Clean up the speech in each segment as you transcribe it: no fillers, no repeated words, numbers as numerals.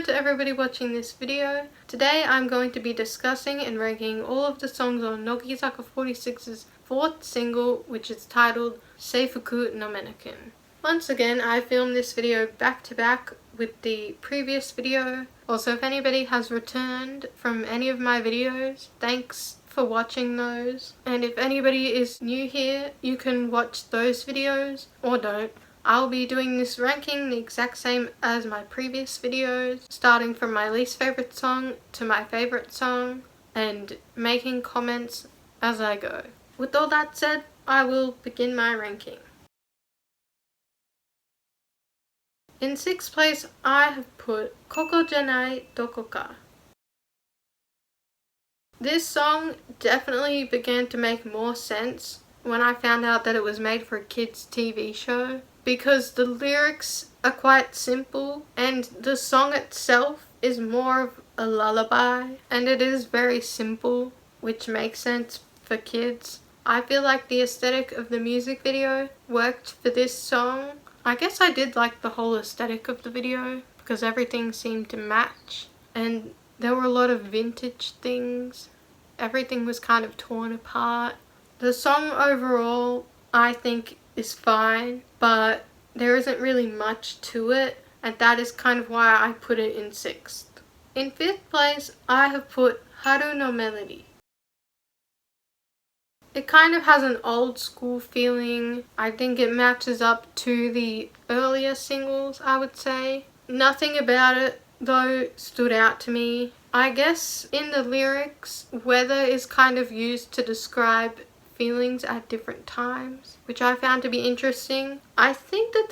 Hello to everybody watching this video. Today I'm going to be discussing and ranking all of the songs on Nogizaka46's fourth single, which is titled Seifuku no Mannequin. Once again, I filmed this video back to back with the previous video. Also, if anybody has returned from any of my videos, thanks for watching those. And if anybody is new here, you can watch those videos or don't. I'll be doing this ranking the exact same as my previous videos, starting from my least favorite song to my favorite song, and making comments as I go. With all that said, I will begin my ranking. In 6th place, I have put Koko Janai Dokoka. This song definitely began to make more sense when I found out that it was made for a kids' TV show, because the lyrics are quite simple and the song itself is more of a lullaby, and it is very simple, which makes sense for kids. I feel like the aesthetic of the music video worked for this song. I guess I did like the whole aesthetic of the video because everything seemed to match, and there were a lot of vintage things. Everything was kind of torn apart. The song overall, I think, is fine, but there isn't really much to it, and that is kind of why I put it in 6th. In 5th place, I have put Haru no Melody. It kind of has an old school feeling. I think it matches up to the earlier singles, I would say. Nothing about it, though, stood out to me. I guess in the lyrics, weather is kind of used to describe feelings at different times, which I found to be interesting. I think that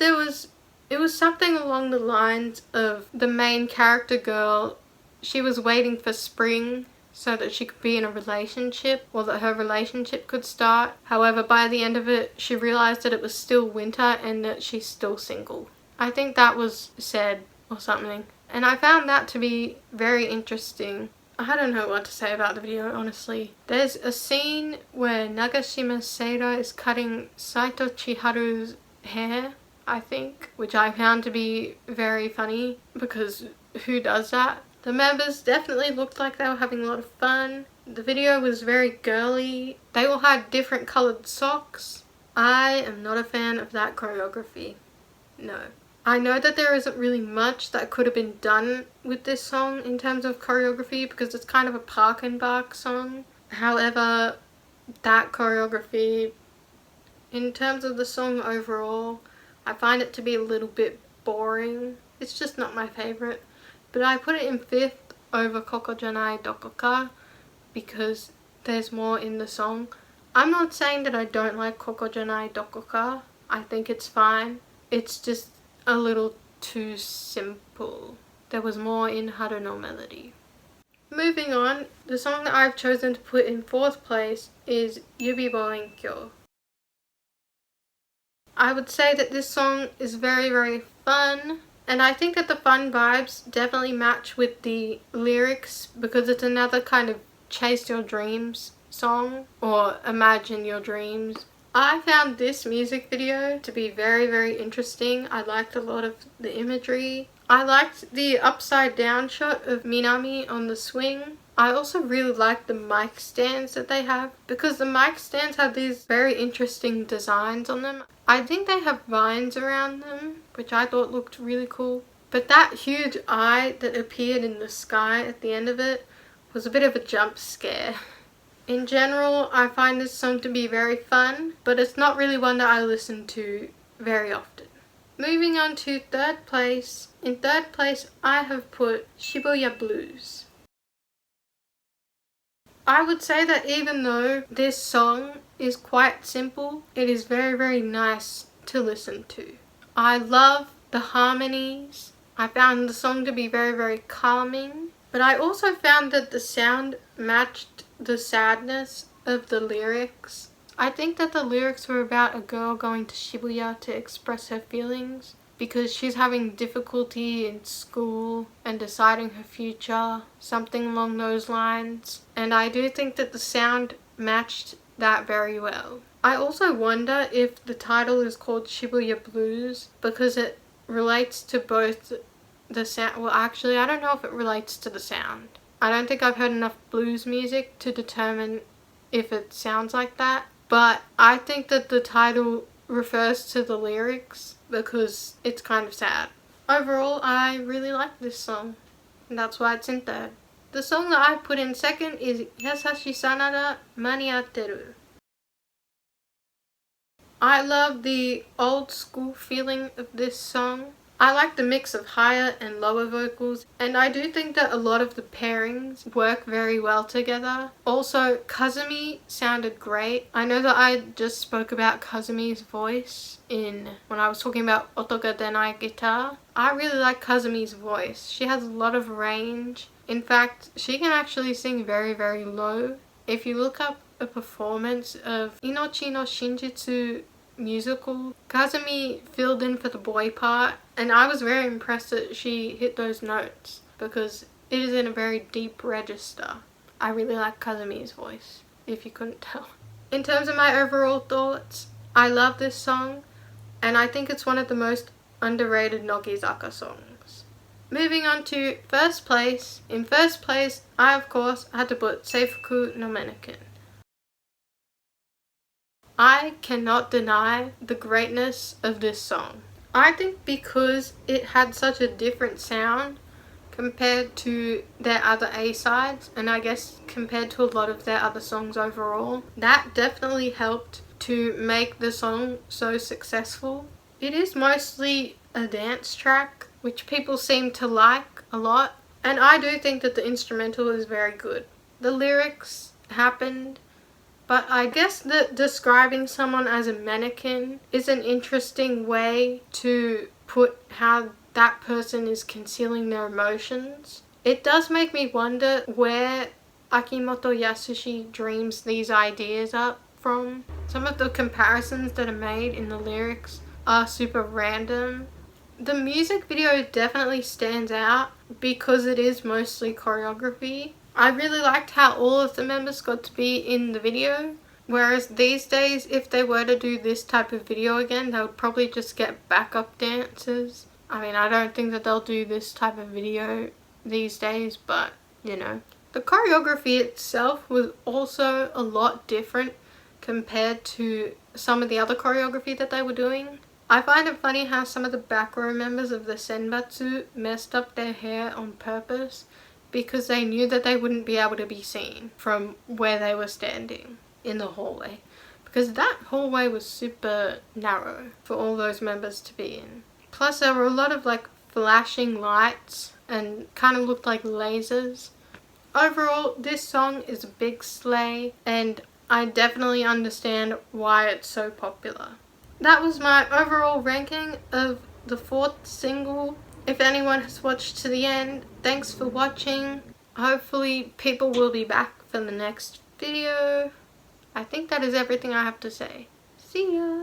it was something along the lines of the main character girl. She was waiting for spring so that she could be in a relationship, or that her relationship could start. However, by the end of it, she realized that it was still winter and that she's still single. I think that was said or something, and I found that to be very interesting. I don't know what to say about the video, honestly. There's a scene where Nagashima Seira is cutting Saito Chiharu's hair, I think, which I found to be very funny, because who does that? The members definitely looked like they were having a lot of fun. The video was very girly. They all had different coloured socks. I am not a fan of that choreography. No. I know that there isn't really much that could have been done with this song in terms of choreography, because it's kind of a park and bark song. However, that choreography, in terms of the song overall, I find it to be a little bit boring. It's just not my favourite. But I put it in 5th over Koko Janai Dokoka because there's more in the song. I'm not saying that I don't like Koko Janai Dokoka. I think it's fine. It's just a little too simple. There was more in Haru no Melody. Moving on, the song that I've chosen to put in 4th place is Yubi Boenkyo. I would say that this song is very, very fun, and I think that the fun vibes definitely match with the lyrics, because it's another kind of chase your dreams song, or imagine your dreams. I found this music video to be very, very interesting. I liked a lot of the imagery. I liked the upside down shot of Minami on the swing. I also really liked the mic stands that they have, because the mic stands have these very interesting designs on them. I think they have vines around them, which I thought looked really cool. But that huge eye that appeared in the sky at the end of it was a bit of a jump scare. In general, I find this song to be very fun, but it's not really one that I listen to very often. Moving on to 3rd place. In 3rd place, I have put Shibuya Blues. I would say that even though this song is quite simple, it is very, very nice to listen to. I love the harmonies. I found the song to be very, very calming, but I also found that the sound matched the sadness of the lyrics. I think that the lyrics were about a girl going to Shibuya to express her feelings because she's having difficulty in school and deciding her future, something along those lines. And I do think that the sound matched that very well. I also wonder if the title is called Shibuya Blues because it relates to both the sound. Well, actually, I don't know if it relates to the sound. I don't think I've heard enough blues music to determine if it sounds like that. But I think that the title refers to the lyrics because it's kind of sad. Overall, I really like this song. And that's why it's in third. The song that I put in second is Yasashi Sanada Maniateru. I love the old school feeling of this song. I like the mix of higher and lower vocals, and I do think that a lot of the pairings work very well together. Also, Kazumi sounded great. I know that I just spoke about Kazumi's voice when I was talking about Otoga Denai guitar. I really like Kazumi's voice. She has a lot of range. In fact, she can actually sing very, very low. If you look up a performance of Inochi no Shinjitsu musical, Kazumi filled in for the boy part, and I was very impressed that she hit those notes because it is in a very deep register. I really like Kazumi's voice, if you couldn't tell. In terms of my overall thoughts, I love this song, and I think it's one of the most underrated Nogizaka songs. Moving on to first place. In first place, I of course had to put Seifuku no Mannequin. I cannot deny the greatness of this song. I think because it had such a different sound compared to their other A-sides, and I guess compared to a lot of their other songs overall, that definitely helped to make the song so successful. It is mostly a dance track, which people seem to like a lot, and I do think that the instrumental is very good. The lyrics happened, but I guess that describing someone as a mannequin is an interesting way to put how that person is concealing their emotions. It does make me wonder where Akimoto Yasushi dreams these ideas up from. Some of the comparisons that are made in the lyrics are super random. The music video definitely stands out because it is mostly choreography. I really liked how all of the members got to be in the video, whereas these days if they were to do this type of video again, they would probably just get backup dancers. I mean, I don't think that they'll do this type of video these days, but you know. The choreography itself was also a lot different compared to some of the other choreography that they were doing. I find it funny how some of the back row members of the Senbatsu messed up their hair on purpose because they knew that they wouldn't be able to be seen from where they were standing in the hallway, because that hallway was super narrow for all those members to be in. Plus there were a lot of like flashing lights and kind of looked like lasers. Overall, this song is a big slay, and I definitely understand why it's so popular. That was my overall ranking of the fourth single. If anyone has watched to the end, thanks for watching. Hopefully people will be back for the next video. I think that is everything I have to say. See ya!